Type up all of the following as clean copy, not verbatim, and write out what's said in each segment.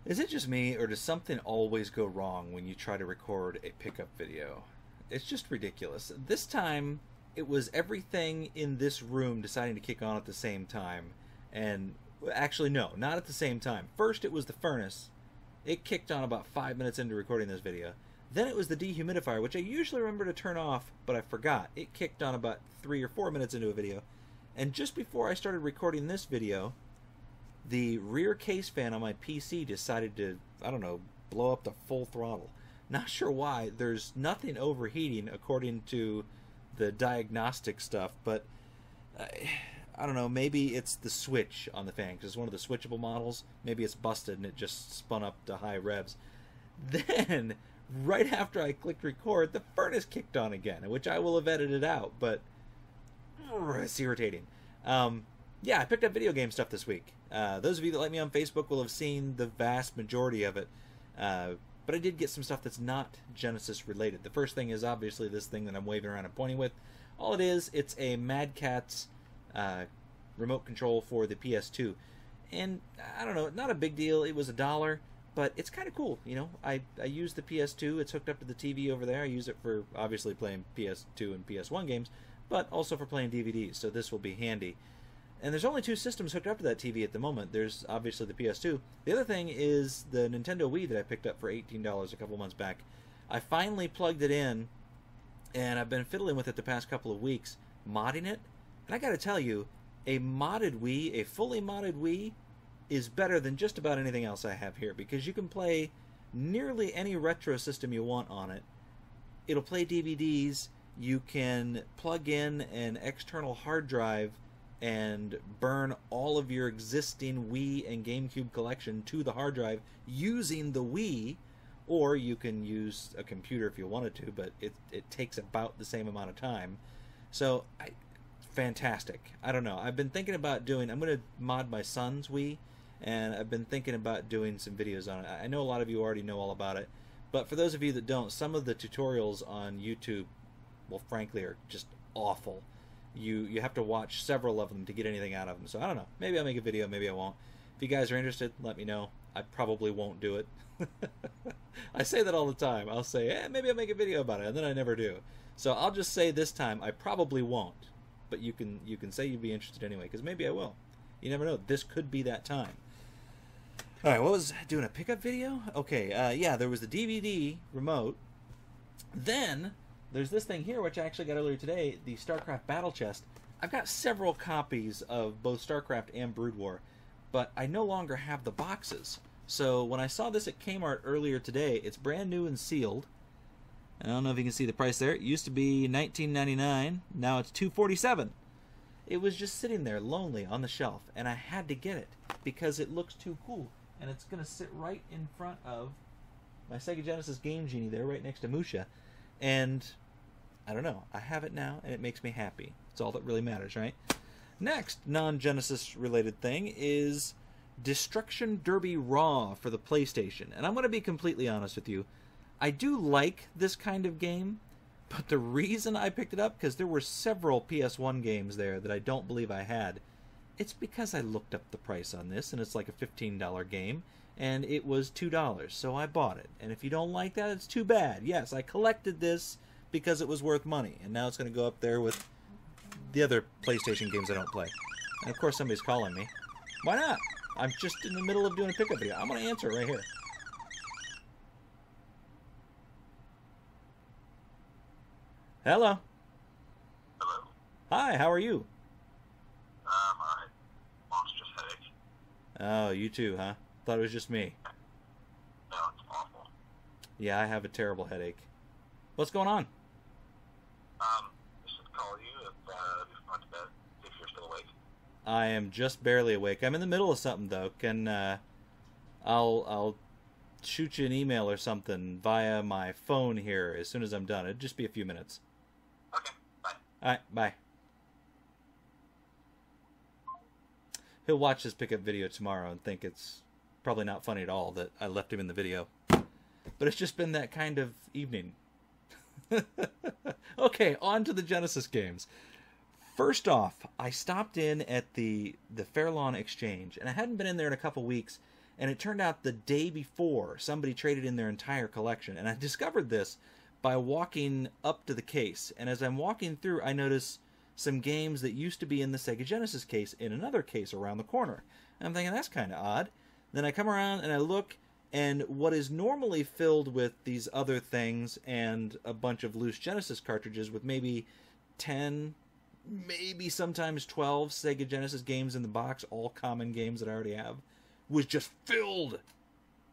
Is it just me, or does something always go wrong when you try to record a pickup video? It's just ridiculous. This time, it was everything in this room deciding to kick on at the same time. And actually, no, not at the same time. First, it was the furnace. It kicked on about 5 minutes into recording this video. Then it was the dehumidifier, which I usually remember to turn off, but I forgot. It kicked on about 3 or 4 minutes into a video. And just before I started recording this video, the rear case fan on my PC decided to, I don't know, blow up to full throttle. Not sure why. There's nothing overheating according to the diagnostic stuff, but I don't know, maybe it's the switch on the fan, because it's one of the switchable models. Maybe it's busted and it just spun up to high revs. Then, right after I clicked record, the furnace kicked on again, which I will have edited out, but it's irritating. Yeah, I picked up video game stuff this week. Those of you that like me on Facebook will have seen the vast majority of it. But I did get some stuff that's not Genesis related. The first thing is obviously this thing that I'm waving around and pointing with. All it is, it's a Mad Catz remote control for the PS2. And I don't know, not a big deal. It was $1, but it's kind of cool. You know, I use the PS2. It's hooked up to the TV over there. I use it for obviously playing PS2 and PS1 games, but also for playing DVDs. So this will be handy. And there's only 2 systems hooked up to that TV at the moment. There's obviously the PS2. The other thing is the Nintendo Wii that I picked up for $18 a couple months back. I finally plugged it in, and I've been fiddling with it the past couple of weeks, modding it. And I gotta tell you, a modded Wii, a fully modded Wii, is better than just about anything else I have here, because you can play nearly any retro system you want on it. It'll play DVDs. You can plug in an external hard drive and burn all of your existing Wii and GameCube collection to the hard drive using the Wii, or you can use a computer if you wanted to, but it takes about the same amount of time. So, fantastic. I don't know. I've been thinking about doing, I'm going to mod my son's Wii, and I've been thinking about doing some videos on it. I know a lot of you already know all about it, but for those of you that don't, some of the tutorials on YouTube, well, frankly, are just awful. You have to watch several of them to get anything out of them. So I don't know. Maybe I'll make a video. Maybe I won't. If you guys are interested, let me know. I probably won't do it. I say that all the time. I'll say, maybe I'll make a video about it, and then I never do. So I'll just say this time, I probably won't. But you can say you'd be interested anyway, because maybe I will. You never know. This could be that time. All right, what was doing a pickup video? Okay, yeah, there was the DVD remote. Then there's this thing here, which I actually got earlier today, the StarCraft Battle Chest. I've got several copies of both StarCraft and Brood War, but I no longer have the boxes. So when I saw this at Kmart earlier today, it's brand new and sealed. I don't know if you can see the price there. It used to be $19.99. Now it's $2.47. It was just sitting there lonely on the shelf, and I had to get it because it looks too cool. And it's going to sit right in front of my Sega Genesis Game Genie there, right next to Musha. And I don't know, I have it now, and it makes me happy. It's all that really matters, right? Next non-Genesis related thing is Destruction Derby Raw for the PlayStation. And I'm going to be completely honest with you. I do like this kind of game, but the reason I picked it up, because there were several PS1 games there that I don't believe I had, it's because I looked up the price on this, and it's like a $15 game, and it was $2, so I bought it. And if you don't like that, it's too bad. Yes, I collected this because it was worth money, and now it's going to go up there with the other PlayStation games I don't play. And of course somebody's calling me. Why not? I'm just in the middle of doing a pickup video. I'm going to answer it right here. Hello. Hello. Hi, how are you? Alright. Monstrous headache. Oh, you too, huh? Thought it was just me. No, it's awful. Yeah, I have a terrible headache. What's going on? Just to call you if not to bed, if you're still awake. I am just barely awake. I'm in the middle of something though. Can I'll shoot you an email or something via my phone here as soon as I'm done. It'd just be a few minutes. Okay, bye. Alright, bye. He'll watch this pickup video tomorrow and think it's probably not funny at all that I left him in the video. But it's just been that kind of evening. Okay, on to the Genesis games. First off, I stopped in at the Fairlawn Exchange, and I hadn't been in there in a couple weeks, And it turned out the day before, somebody traded in their entire collection. And I discovered this by walking up to the case. And as I'm walking through, I notice some games that used to be in the Sega Genesis case in another case around the corner. And I'm thinking, that's kind of odd. Then I come around and I look, and what is normally filled with these other things and a bunch of loose Genesis cartridges with maybe 10, maybe sometimes 12 Sega Genesis games in the box, all common games that I already have, was just filled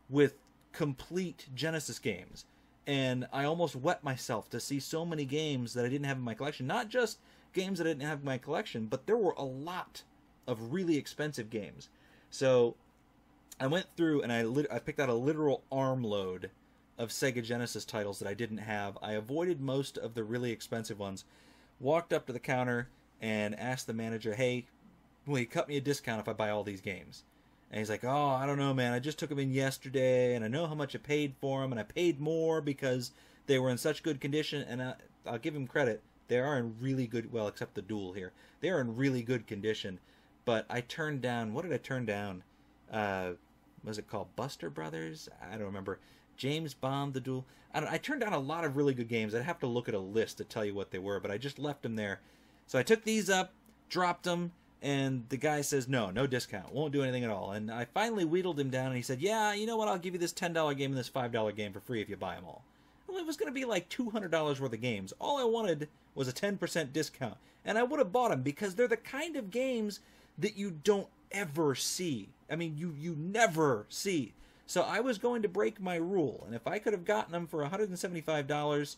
with complete Genesis games. And I almost wet myself to see so many games that I didn't have in my collection. Not just games that I didn't have in my collection, but there were a lot of really expensive games. So I went through and I picked out a literal armload of Sega Genesis titles that I didn't have. I avoided most of the really expensive ones. Walked up to the counter and asked the manager, hey, will you cut me a discount if I buy all these games? And he's like, oh, I don't know, man. I just took them in yesterday, and I know how much I paid for them, and I paid more because they were in such good condition. And I'll give him credit. They are in really good, well, except the Duel here. They are in really good condition. But I turned down, what did I turn down? Was it called Buster Brothers? I don't remember. James Bond, the Duel. I turned down a lot of really good games. I'd have to look at a list to tell you what they were, but I just left them there. So I took these up, dropped them, and the guy says, no discount. Won't do anything at all. And I finally wheedled him down, and he said, yeah, you know what? I'll give you this $10 game and this $5 game for free if you buy them all. Well, it was going to be like $200 worth of games. All I wanted was a 10% discount. And I would have bought them because they're the kind of games that you don't ever see. I mean, you never see. So I was going to break my rule. And if I could have gotten them for $175,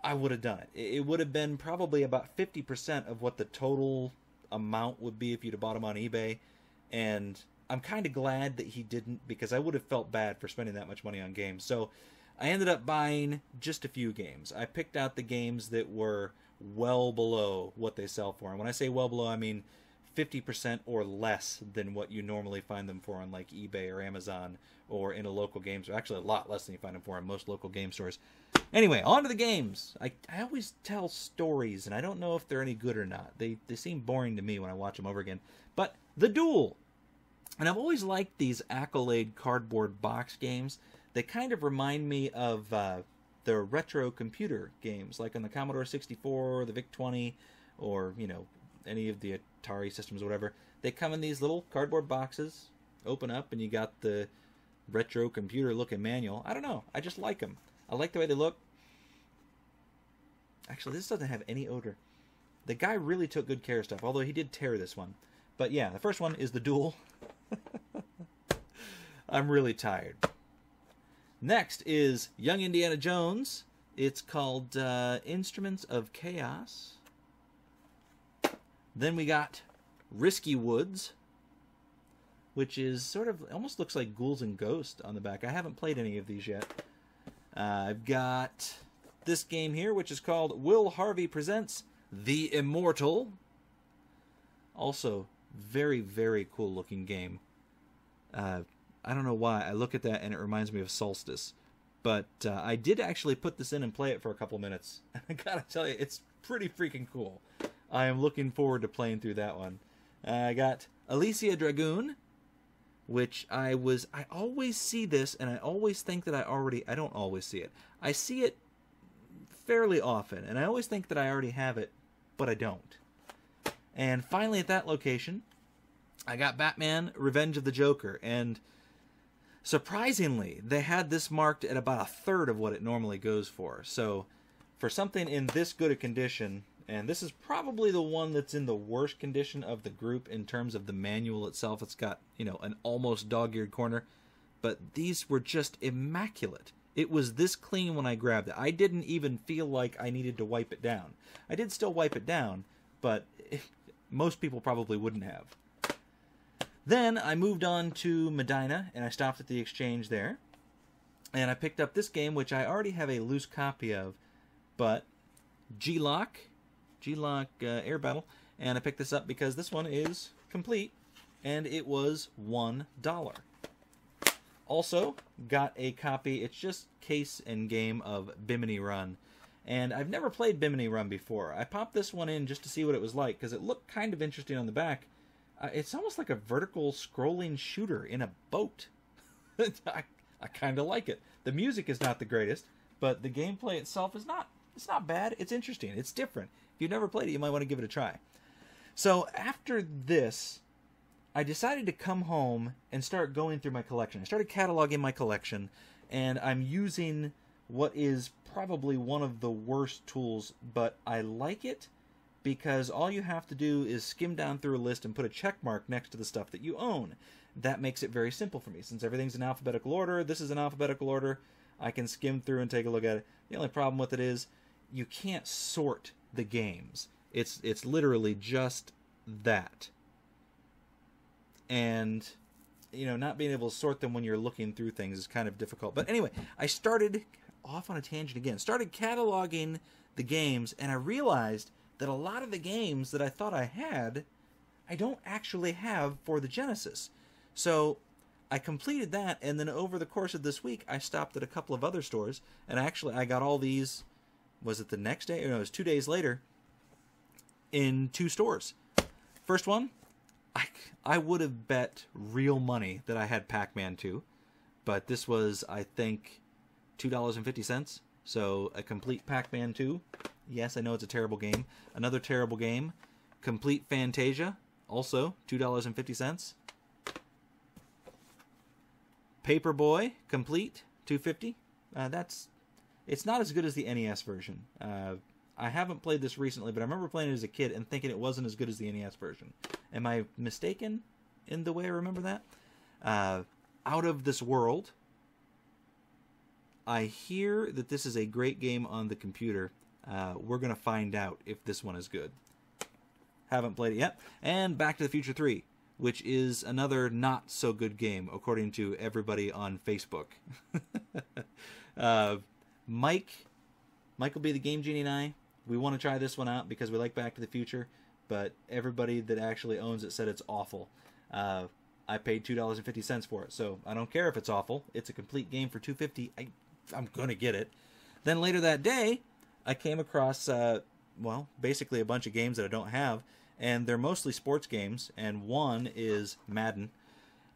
I would have done it. It would have been probably about 50% of what the total amount would be if you'd have bought them on eBay. And I'm kind of glad that he didn't, because I would have felt bad for spending that much money on games. So I ended up buying just a few games. I picked out the games that were well below what they sell for. And when I say well below, I mean 50% or less than what you normally find them for on like eBay or Amazon or in a local game store. Actually, a lot less than you find them for in most local game stores. Anyway, on to the games. I always tell stories, and I don't know if they're any good or not. They seem boring to me when I watch them over again. But The Duel. And I've always liked these Accolade cardboard box games. They kind of remind me of the retro computer games, like on the Commodore 64, the VIC-20, or, you know, any of the Atari systems or whatever. They come in these little cardboard boxes, open up, and you got the retro computer looking manual. I don't know. I just like them. I like the way they look. Actually, this doesn't have any odor. The guy really took good care of stuff, although he did tear this one. But yeah, the first one is The Duel. I'm really tired. Next is Young Indiana Jones. It's called Instruments of Chaos. Then we got Risky Woods, which is sort of, almost looks like Ghouls and Ghosts on the back. I haven't played any of these yet. I've got this game here, which is called Will Harvey Presents The Immortal. Also, very, very cool looking game. I don't know why. I look at that and it reminds me of Solstice. But I did actually put this in and play it for a couple minutes. I gotta tell you, it's pretty freaking cool. I am looking forward to playing through that one. I got Alicia Dragoon, which I always see this, and I always think that I don't always see it. I see it fairly often, and I always think that I already have it, but I don't. And finally at that location, I got Batman Revenge of the Joker, and surprisingly, they had this marked at about a third of what it normally goes for. So for something in this good a condition, and this is probably the one that's in the worst condition of the group in terms of the manual itself. It's got, you know, an almost dog-eared corner. But these were just immaculate. It was this clean when I grabbed it. I didn't even feel like I needed to wipe it down. I did still wipe it down, but most people probably wouldn't have. Then I moved on to Medina, and I stopped at the exchange there. And I picked up this game, which I already have a loose copy of, but G-Lock Air Battle, and I picked this up because this one is complete, and it was $1. Also, got a copy, it's just case and game of Bimini Run, and I've never played Bimini Run before. I popped this one in just to see what it was like, because it looked kind of interesting on the back. It's almost like a vertical scrolling shooter in a boat. I kind of like it. The music is not the greatest, but the gameplay itself is not. It's not bad. It's interesting. It's different. If you've never played it, you might want to give it a try. So after this, I decided to come home and start going through my collection. I started cataloging my collection, and I'm using what is probably one of the worst tools, but I like it because all you have to do is skim down through a list and put a check mark next to the stuff that you own. That makes it very simple for me. Since everything's in alphabetical order, this is in alphabetical order, I can skim through and take a look at it. The only problem with it is you can't sort the games. It's literally just that. And, you know, not being able to sort them when you're looking through things is kind of difficult. But anyway, I started off on a tangent again. Started cataloging the games, and I realized that a lot of the games that I thought I had, I don't actually have for the Genesis. So I completed that, and then over the course of this week, I stopped at a couple of other stores, and I got all these, was it the next day? Or no, it was 2 days later, in 2 stores. First one, I would have bet real money that I had Pac-Man 2, but this was, I think, $2.50. So a complete Pac-Man 2. Yes, I know it's a terrible game. Another terrible game, Complete Fantasia, also $2.50. Paperboy Complete, $2.50. It's not as good as the NES version. I haven't played this recently, but I remember playing it as a kid and thinking it wasn't as good as the NES version. Am I mistaken in the way I remember that? Out of This World. I hear that this is a great game on the computer. We're going to find out if this one is good. Haven't played it yet. And Back to the Future 3, which is another not-so-good game, according to everybody on Facebook. Mike will be the Game Genie and I. We want to try this one out because we like Back to the Future, but everybody that actually owns it said it's awful. I paid $2.50 for it, so I don't care if it's awful. It's a complete game for $2.50. I'm going to get it. Then later that day, I came across, basically a bunch of games that I don't have, and they're mostly sports games, and one is Madden.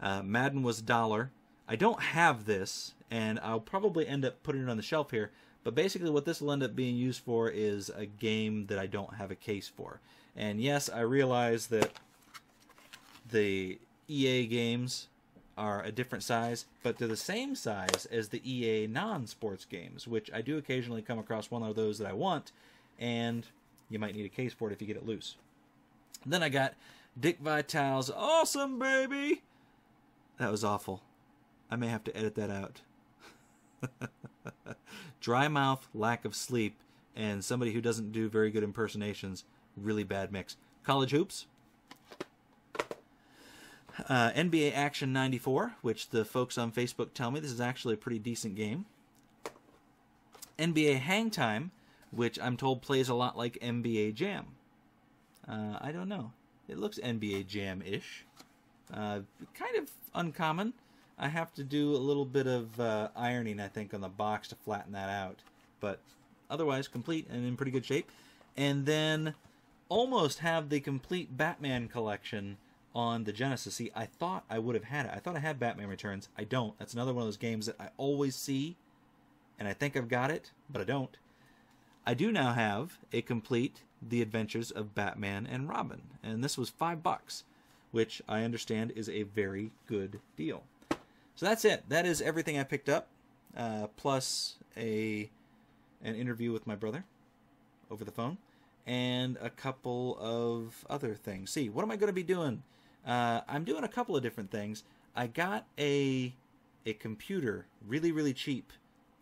Madden was $1. I don't have this, and I'll probably end up putting it on the shelf here, but basically what this will end up being used for is a game that I don't have a case for. And yes, I realize that the EA games are a different size, but they're the same size as the EA non-sports games, which I do occasionally come across one of those that I want, and you might need a case for it if you get it loose. Then I got Dick Vitale's Awesome Baby! That was awful. I may have to edit that out. Dry mouth, lack of sleep, and somebody who doesn't do very good impersonations. Really bad mix. College Hoops. NBA Action 94, which the folks on Facebook tell me this is actually a pretty decent game. NBA Hang Time, which I'm told plays a lot like NBA Jam. I don't know. It looks NBA Jam-ish. Kind of uncommon. I have to do a little bit of ironing, I think, on the box to flatten that out. But otherwise, complete and in pretty good shape. And then almost have the complete Batman collection on the Genesis. See, I thought I would have had it. I thought I had Batman Returns. I don't. That's another one of those games that I always see, and I think I've got it, but I don't. I do now have a complete The Adventures of Batman and Robin, and this was $5, which I understand is a very good deal. So that's it. That is everything I picked up, plus an interview with my brother over the phone, and a couple of other things. See, what am I going to be doing? I'm doing a couple of different things. I got a computer really, really cheap,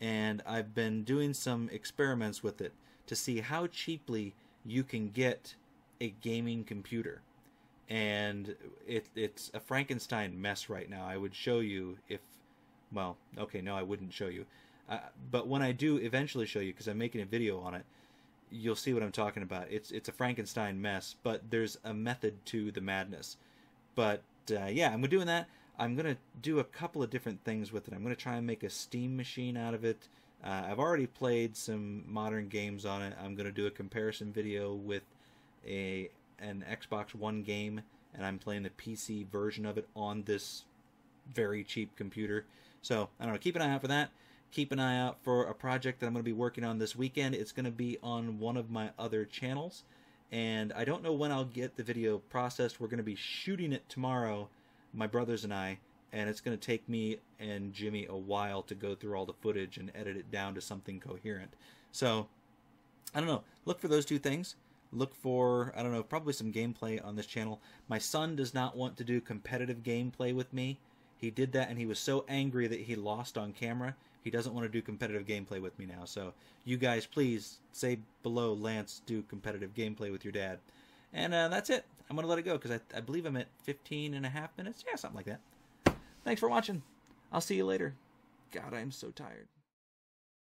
and I've been doing some experiments with it to see how cheaply you can get a gaming computer. And it's a Frankenstein mess right now. I would show you if... Well, okay, no, I wouldn't show you. But when I do eventually show you, because I'm making a video on it, you'll see what I'm talking about. It's a Frankenstein mess, but there's a method to the madness. But, yeah, I'm doing that. I'm going to do a couple of different things with it. I'm going to try and make a Steam machine out of it. I've already played some modern games on it. I'm going to do a comparison video with a an Xbox One game, and I'm playing the PC version of it on this very cheap computer. So, I don't know, keep an eye out for that. Keep an eye out for a project that I'm going to be working on this weekend. It's going to be on one of my other channels, and I don't know when I'll get the video processed. We're going to be shooting it tomorrow, my brothers and I, and it's going to take me and Jimmy a while to go through all the footage and edit it down to something coherent. So, I don't know. Look for those two things. Look for, I don't know, probably some gameplay on this channel. My son does not want to do competitive gameplay with me. He did that, and he was so angry that he lost on camera. He doesn't want to do competitive gameplay with me now. So, you guys, please say below, Lance, do competitive gameplay with your dad. And that's it. I'm going to let it go, because I believe I'm at 15 and a half minutes. Yeah, something like that. Thanks for watching. I'll see you later. God, I am so tired.